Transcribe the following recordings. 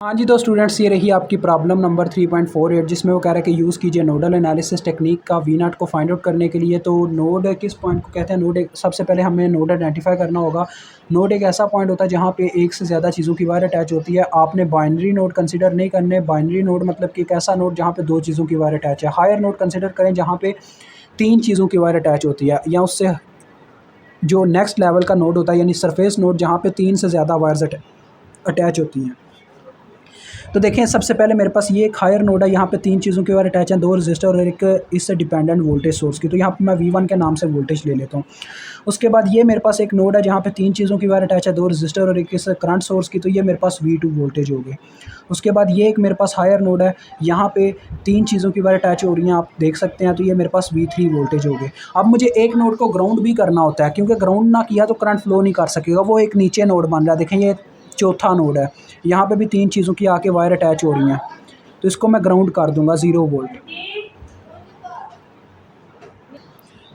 हाँ जी, तो स्टूडेंट्स ये रही आपकी प्रॉब्लम नंबर 3.48 जिसमें वो कह रहा है कि यूज़ कीजिए नोडल एनालिसिस टेक्निक का वी नॉट को फाइंड आउट करने के लिए। तो नोड किस पॉइंट को कहते हैं? नोड एक सबसे पहले हमें नोड आइडेंटिफाई करना होगा। नोड एक ऐसा पॉइंट होता है जहाँ पे एक से ज़्यादा चीज़ों की वायर अटैच होती है। आपने बाइनरी नोड कंसिडर नहीं करने। बाइनरी नोड मतलब कि एक ऐसा नोड जहाँ पे दो चीज़ों की वायर अटैच है। हायर नोड कंसिडर करें जहाँ पे तीन चीज़ों की वायर अटैच होती है, या उससे जो नेक्स्ट लेवल का नोड होता है यानी सरफेस नोड जहाँ पे तीन से ज़्यादा वायर्स अटैच होती हैं। तो देखें, सबसे पहले मेरे पास ये एक हायर नोड है, यहाँ पे तीन चीज़ों के वायर अटैच हैं, दो रजिस्टर और एक इससे डिपेंडेंट वोल्टेज सोर्स की। तो यहाँ पे मैं V1 के नाम से वोल्टेज ले लेता हूँ। उसके बाद ये मेरे पास एक नोड है जहाँ पे तीन चीज़ों की वायर अटैच है, दो रजिस्टर और एक इससे करंट सोर्स की। तो ये मेरे पास V2 वोल्टेज हो गई। उसके बाद ये एक मेरे पास हायर नोड है, यहाँ पे तीन चीज़ों की वायर अटैच हो रही हैं, आप देख सकते हैं। तो ये मेरे पास V3 वोल्टेज हो गए। अब मुझे एक नोड को ग्राउंड भी करना होता है, क्योंकि ग्राउंड ना किया तो करंट फ्लो नहीं कर सकेगा। वो एक नीचे नोड बन रहा है। देखें, ये चौथा नोड है, यहाँ पे भी तीन चीज़ों की आके वायर अटैच हो रही हैं। तो इसको मैं ग्राउंड कर दूंगा 0 वोल्ट।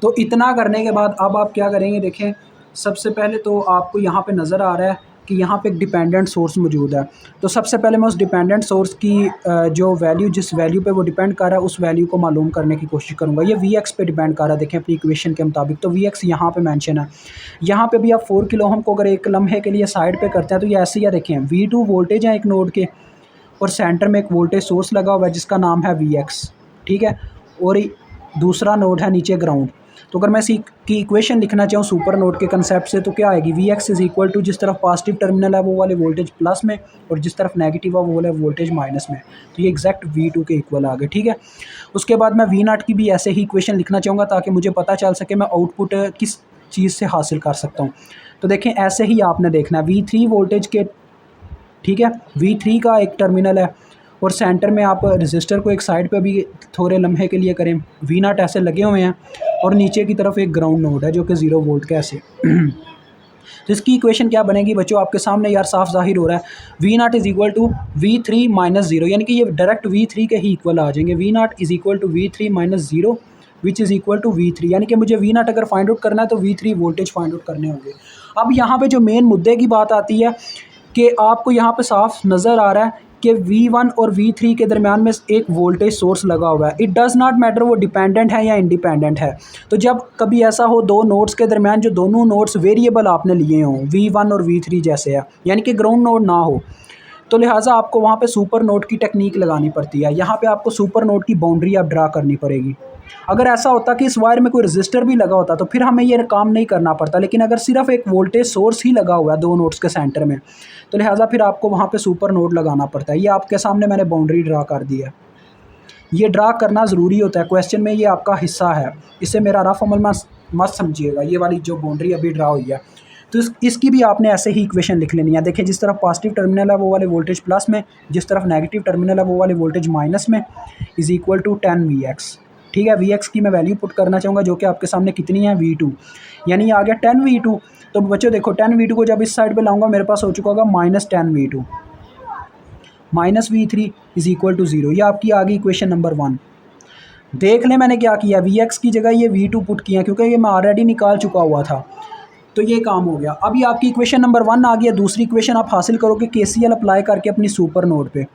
तो इतना करने के बाद अब आप क्या करेंगे? देखें, सबसे पहले तो आपको यहाँ पे नज़र आ रहा है कि यहाँ पे एक डिपेंडेंट सोर्स मौजूद है। तो सबसे पहले मैं उस डिपेंडेंट सोर्स की जो वैल्यू, जिस वैल्यू पे वो डिपेंड कर रहा है, उस वैल्यू को मालूम करने की कोशिश करूँगा। ये Vx पे डिपेंड कर रहा है, देखें अपनी इक्वेशन के मुताबिक। तो Vx यहाँ पे मेंशन है। यहाँ पे भी आप 4 किलो ओम को अगर एक लम्हे के लिए साइड पे करते हैं तो ये ऐसे ही है। देखें, V2 वोल्टेज है एक नोड के, और सेंटर में एक वोल्टेज सोर्स लगा हुआ है जिसका नाम है Vx, ठीक है। और दूसरा नोड है नीचे ग्राउंड। तो अगर मैं इसी की इक्वेशन लिखना चाहूँ सुपर नोड के कंसेप्ट से, तो क्या आएगी? Vx इज़ इक्वल टू, जिस तरफ पॉजिटिव टर्मिनल है वो वाले वोल्टेज प्लस में, और जिस तरफ नेगेटिव है वो वाले वोल्टेज माइनस में। तो ये एग्जैक्ट V2 के इक्वल आ गए, ठीक है। उसके बाद मैं V0 की भी ऐसे ही इक्वेशन लिखना चाहूँगा ताकि मुझे पता चल सके मैं आउटपुट किस चीज़ से हासिल कर सकता हूँ। तो देखें, ऐसे ही आपने देखना है V3 वोल्टेज के, ठीक है। V3 का एक टर्मिनल है, और सेंटर में आप रजिस्टर को एक साइड पे भी थोड़े लम्हे के लिए करें। V0 ऐसे लगे हुए हैं, और नीचे की तरफ एक ग्राउंड नोड है जो कि 0 वोल्ट का ऐसे। तो इसकी इक्वेशन क्या बनेगी बच्चों? आपके सामने यार साफ जाहिर हो रहा है। V0 is equal to V3 minus 0, यानी कि ये डायरेक्ट V3 के ही इक्वल आ जाएंगे। V0 is equal to V3 minus 0 which is equal to V3, यानी कि मुझे V0 अगर फाइंड आउट करना है तो V3 वोल्टेज फाइंड आउट करने होंगे। अब यहाँ पे जो मेन मुद्दे की बात आती है कि आपको यहाँ पे साफ नज़र आ रहा है कि V1 और V3 के दरमियान में एक वोल्टेज सोर्स लगा हुआ है। इट डज़ नॉट मैटर वो डिपेंडेंट है या इंडिपेंडेंट है। तो जब कभी ऐसा हो दो नोड्स के दरमियान जो दोनों नोड्स वेरिएबल आपने लिए हों, V1 और V3 जैसे है, यानी कि ग्राउंड नोड ना हो, तो लिहाजा आपको वहाँ पे सुपर नोड की टेक्निक लगानी पड़ती है। यहाँ पे आपको सुपर नोड की बाउंड्री आप ड्रा करनी पड़ेगी। अगर ऐसा होता कि इस वायर में कोई रजिस्टर भी लगा होता तो फिर हमें ये काम नहीं करना पड़ता, लेकिन अगर सिर्फ एक वोल्टेज सोर्स ही लगा हुआ है दो नोड्स के सेंटर में, तो लिहाजा फिर आपको वहाँ पे सुपर नोड लगाना पड़ता है। ये आपके सामने मैंने बाउंड्री ड्रा कर दी है। ये ड्रा करना ज़रूरी होता है क्वेश्चन में, ये आपका हिस्सा है। इसे मेरा रफ अमल मत समझिएगा, ये वाली जो बाउंड्री अभी ड्रा हुई है। तो इसकी भी आपने ऐसे ही इक्वेशन लिख लेनी है। देखिए, जिस तरफ पॉजिटिव टर्मिनल है वो वाले वोल्टेज प्लस में, जिस तरफ नेगेटिव टर्मिनल है वो वाले वोल्टेज माइनस में, इज़ इक्वल टू 10 Vx, ठीक है। Vx की मैं वैल्यू पुट करना चाहूँगा जो कि आपके सामने कितनी है? V2, यानी आ गया 10 V2। तो बच्चों देखो, 10 V2 को जब इस साइड पे लाऊंगा मेरे पास हो चुका होगा minus 10 V2 minus V3 is equal to 0। ये आपकी आ गई इक्वेशन नंबर 1। देख लें मैंने क्या किया, Vx की जगह ये V2 पुट किया क्योंकि ये मैं ऑलरेडी निकाल चुका हुआ था। तो ये काम हो गया। अभी आपकी इक्वेशन नंबर 1 आ गया। दूसरी इक्वेशन आप हासिल करोगे KCL अप्लाई करके अपनी सुपर नोड पे।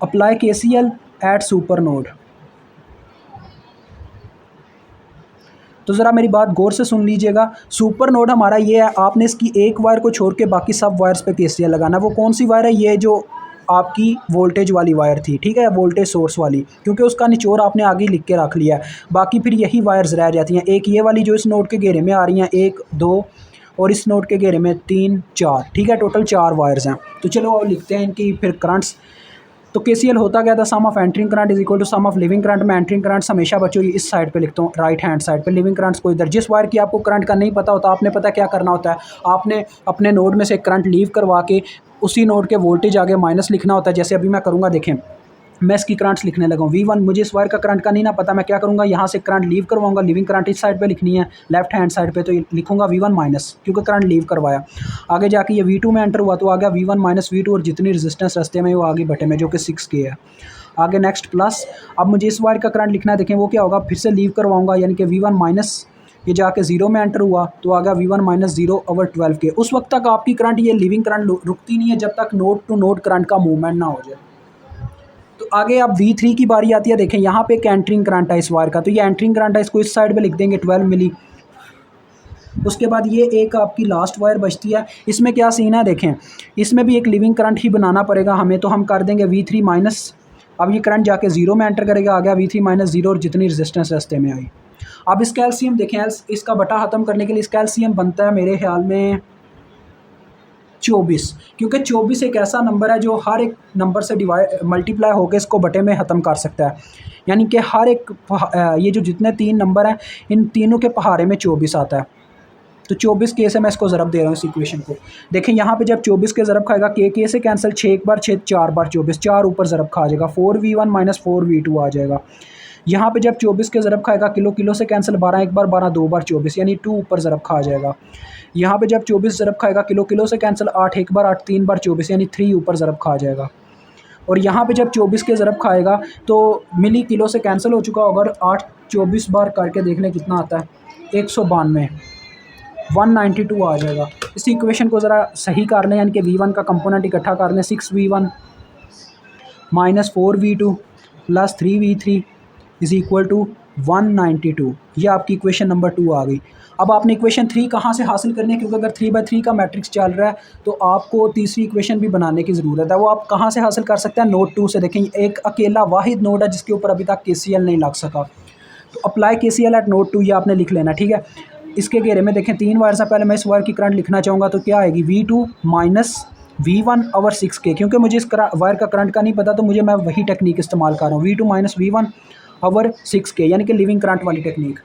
Apply KCL at super node. तो ज़रा मेरी बात गौर से सुन लीजिएगा। सुपर नोड हमारा ये है, आपने इसकी एक वायर को छोड़ के बाकी सब वायर्स पे KCL लगाना। वो कौन सी वायर है? ये जो आपकी वोल्टेज वाली वायर थी, ठीक है, वोल्टेज सोर्स वाली, क्योंकि उसका निचोड़ आपने आगे लिख के रख लिया है। बाकी फिर यही वायर्स रह जाती हैं। एक ये वाली जो इस नोड के घेरे में आ रही हैं, 1 2, और इस नोड के घेरे में 3 4, ठीक है, टोटल 4 वायर्स हैं। तो चलो अब लिखते हैं इनकी फिर करंट्स। तो KCL होता क्या था? Sum of entering current is equal to sum of leaving current. मैं एंट्रिंग करंट हमेशा बच्चों इस साइड पे लिखता हूँ, राइट हैंड साइड पे, लिविंग करंट्स को इधर। जिस वायर की आपको करंट का नहीं पता होता, आपने पता क्या करना होता है? आपने अपने नोड में से करंट लीव करवा के उसी नोड के वोल्टेज आगे माइनस लिखना होता है। जैसे अभी मैं करूँगा, देखें, मैं इसकी करंट्स लिखने लगा हूँ। V1, मुझे इस वायर का करंट का नहीं ना पता, मैं क्या करूँगा? यहाँ से करंट लीव करवाऊंगा। लिविंग करंट इस साइड पे लिखनी है, लेफ्ट हैंड साइड पे, तो लिखूंगा V1 माइनस, क्योंकि करंट लीव करवाया। आगे जाके ये V2 में एंटर हुआ तो आ गया V1 माइनस V2, और जितनी रेजिस्टेंस रास्ते में वो आगे बटे में, जो कि 6K है। आगे नेक्स्ट प्लस। अब मुझे इस वायर का करंट लिखना है। देखें वो क्या होगा? फिर से लीव करवाऊंगा, यानी कि V1 माइनस ये जाके 0 में एंटर हुआ तो आ गया V1 माइनस 0/12K। उस वक्त तक आपकी करंट, ये लिविंग करंट रुकती नहीं है जब तक नोड टू नोड करंट का मूवमेंट ना हो जाए। तो आगे अब V3 की बारी आती है। देखें यहाँ पे एक एंटरिंग करंट है इस वायर का, तो ये एंटरिंग करंट है, इसको इस साइड पे लिख देंगे 12 मिली। उसके बाद ये एक आपकी लास्ट वायर बचती है, इसमें क्या सीन है देखें, इसमें भी एक लिविंग करंट ही बनाना पड़ेगा हमें, तो हम कर देंगे V3 माइनस, अब ये करंट जाके 0 में एंटर करेगा, आ गया V3 माइनस 0 और जितनी रेजिस्टेंस रास्ते में आई। अब इसका एलसीएम देखें, इसका बटा ख़त्म करने के लिए इसका एलसीएम बनता है मेरे ख्याल में 24, क्योंकि 24 एक ऐसा नंबर है जो हर एक नंबर से मल्टीप्लाई होकर इसको बटे में ख़त्म कर सकता है। यानी कि हर एक ये जो जितने 3 नंबर हैं इन तीनों के पहाड़े में 24 आता है। तो 24 के से मैं इसको ज़रब दे रहा हूँ इस इक्वेशन को। देखें यहाँ पे जब 24 के ज़रब खाएगा के से कैंसिल, 6 एक बार 6, 4 बार 24, 4 ऊपर ज़रब खा जाएगा, 4V1 माइनस 4V2 आ जाएगा। यहाँ पे जब 24 के ज़रब खाएगा किलो से कैंसिल, 12 एक बार 12, 2 बार 24 यानी 2 ऊपर ज़रब खा जाएगा। यहाँ पे जब 24 ज़रब खाएगा किलो से कैंसिल, 8 एक बार 8, 3 बार 24 यानी 3 ऊपर ज़रब खा जाएगा। और यहाँ पे जब 24 के ज़रब खाएगा तो मिली किलो से कैंसिल हो चुका होगा, और 8 24 बार करके देख लें कितना आता है, 192, 192 आ जाएगा। इस इक्वेशन को ज़रा सही कर लें, यानी कि V1 का कंपोनेंट इकट्ठा कर लें, 6V1 minus 4V2 plus 3V3 is equal to 192। ये आपकी इक्वेशन नंबर 2 आ गई। अब आपने इक्वेशन 3 कहाँ से हासिल करनी है, क्योंकि अगर 3/3 का मैट्रिक्स चल रहा है तो आपको तीसरी इक्वेशन भी बनाने की ज़रूरत है। वो आप कहाँ से हासिल कर सकते हैं, नोड 2 से। देखें एक अकेला वाहिद नोड है जिसके ऊपर अभी तक KCL नहीं लग सका, तो अप्लाई KCL एट नोड 2 ये आपने लिख लेना, ठीक है। इसके घेरे में देखें 3 वायर से पहले मैं इस वायर की करंट लिखना चाहूँगा, तो क्या आएगी, V2 माइनस V1/6K। क्योंकि मुझे इस वायर का करंट का नहीं पता तो मैं वही टेक्निक इस्तेमाल कर रहा हूँ, V2 माइनस V1/6K, यानी कि लिविंग करंट वाली टेक्निक।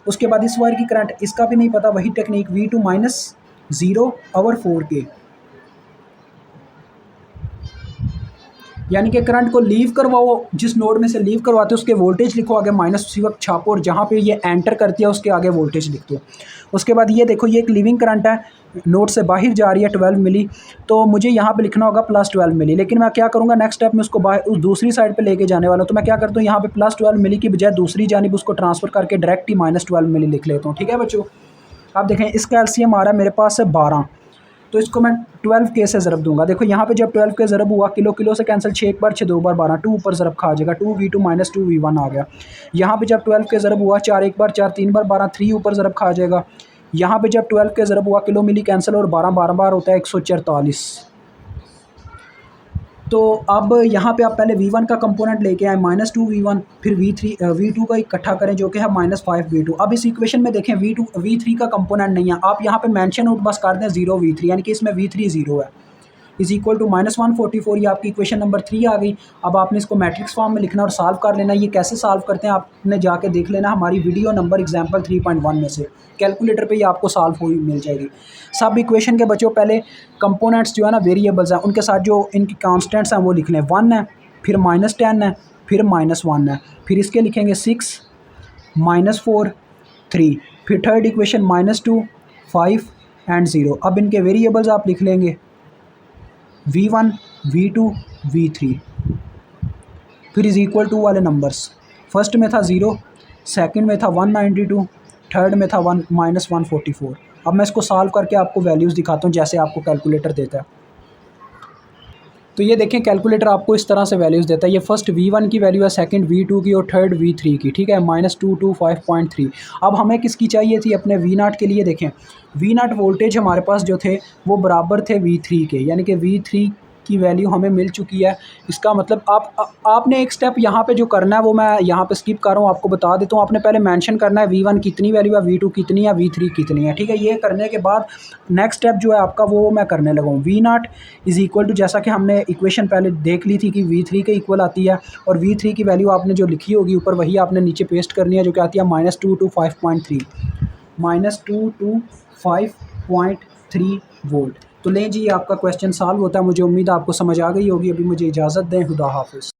उसके बाद इस वायर की करंट, इसका भी नहीं पता, वही टेक्निक V2 माइनस 0/4K, यानी कि करंट को लीव करवाओ, जिस नोड में से लीव करवाते हो उसके वोल्टेज लिखो, आगे माइनस उसी वक्त छापो, और जहाँ पे ये एंटर करती है उसके आगे वोल्टेज लिख दो। उसके बाद ये देखो, ये एक लिविंग करंट है, नोड से बाहर जा रही है 12 मिली, तो मुझे यहाँ पे लिखना होगा प्लस 12 मिली। लेकिन मैं क्या करूँगा, नेक्स्ट स्टेप में उसको बाहर उस दूसरी साइड पे लेके जाने वाला हूँ, तो मैं क्या करता हूँ, यहाँ पे प्लस 12 मिली की बजाय दूसरी जानिब उसको ट्रांसफ़र करके डायरेक्ट ही माइनस 12 मिली लिख लेता हूँ, ठीक है बच्चों। आप देखें इसका एलसीएम आ रहा है मेरे पास है 12, तो इसको मैं 12K से ज़रब दूंगा। देखो यहाँ पे जब 12K ज़रब हुआ, किलो से कैंसिल, 6 एक बार 6, 2 बार 12, 2 ऊपर ज़रब खा जाएगा, 2V2 माइनस 2V1 आ गया। यहाँ पे जब 12K ज़रब हुआ, 4 एक बार 4, 3 बार 12, 3 ऊपर ज़रब खा जाएगा। यहाँ पे जब 12K ज़रब हुआ, किलो मिली कैंसिल, और 12 12 बार होता है 144। तो अब यहाँ पे आप पहले V1 का कंपोनेंट लेके आए माइनस 2V1, फिर V2 का इकट्ठा करें जो कि है माइनस 5V2। अब इस इक्वेशन में देखें V3 का कंपोनेंट नहीं है, आप यहाँ पे मेंशन आउट बस कर दें 0V3, यानी कि इसमें V3 0 है, इज़ इक्वल टू माइनस 144। ये आपकी इक्वेशन नंबर 3 आ गई। अब आपने इसको मैट्रिक्स फॉर्म में लिखना और सॉल्व कर लेना। ये कैसे सॉल्व करते हैं आपने जाके देख लेना हमारी वीडियो नंबर एग्जाम्पल 3.1 में से, कैलकुलेटर पे ये आपको सॉल्व हुई मिल जाएगी। सब इक्वेशन के बच्चों पहले कंपोनेंट्स जो है ना, वेरिएबल्स हैं, उनके साथ जो इनकी कॉन्स्टेंट्स हैं वो लिख लें। 1 है, फिर -10 है, फिर -1 है, फिर इसके लिखेंगे 6, -4, 3, फिर थर्ड इक्वेशन -2, 5 एंड 0। अब इनके वेरिएबल्स आप लिख लेंगे V1, V2, V3, फिर इज़ इक्वल टू वाले नंबर्स। फर्स्ट में था 0, सेकंड में था 192, थर्ड में था -144। अब मैं इसको सॉल्व करके आपको वैल्यूज़ दिखाता हूँ जैसे आपको कैलकुलेटर देता है। तो ये देखें कैलकुलेटर आपको इस तरह से वैल्यूज़ देता है। ये फर्स्ट V1 की वैल्यू है, सेकंड V2 की और थर्ड V3 की, ठीक है, -225.3। अब हमें किसकी चाहिए थी, अपने V0 के लिए। देखें V0 वोल्टेज हमारे पास जो थे वो बराबर थे V3 के, यानी कि V3 की वैल्यू हमें मिल चुकी है। इसका मतलब आपने एक स्टेप यहाँ पे जो करना है वो मैं यहाँ पे स्किप कर रहा हूँ, आपको बता देता हूँ। आपने पहले मेंशन करना है V1 कितनी वैल्यू है, V2 कितनी है, V3 कितनी है, ठीक है। ये करने के बाद नेक्स्ट स्टेप जो है आपका वो मैं करने लगा हूँ। V0 इज़ इक्वल टू, जैसा कि हमने इक्वेशन पहले देख ली थी कि V3 के इक्वल आती है, और V3 की वैल्यू आपने जो लिखी होगी ऊपर वही आपने नीचे पेस्ट करनी है, जो कि आती है -225.3, -225.3 वोल्ट। तो लें जी, आपका क्वेश्चन सॉल्व होता है। मुझे उम्मीद है आपको समझ आ गई होगी। अभी मुझे इजाज़त दें, खुदा हाफिज़।